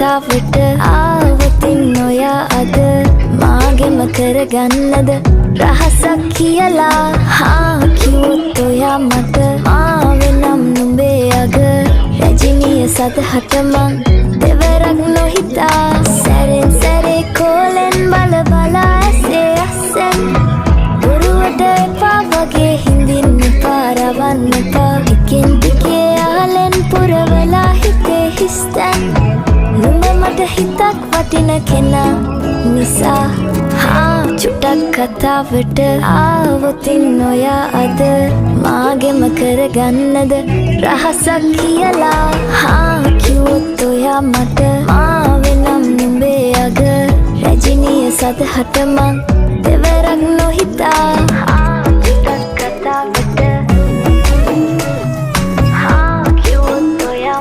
කතාවට ආවතින් ඔයා අද මාගෙම කරගන්නද රහසක් කියලා කිව්වොත් ඔයා මට මාවෙනම් නුඹේ අග රැජිනිය සදහට මං දෙවරක් නොහිතා සැරෙන් සැරේ කෝලෙන් බල බලා ඇසේ අස්සෙන් බොරුවට එපා වගේ හිඳින්න පාරවන්න එපා ටිකෙන් ටිකේ ආලෙන් පුරවලා හිතේ හිස්තැන් නුඹ මට හිතක් වටින කෙනා නිසා චුට්ටක් කතාවට ආවොතින් ඔයා අද මාගෙම කරගන්නද රහසක් කියලා කිව්වොත් ඔයා මට මාවෙනම් නුඹේ අග රැජිනිය සදහට මං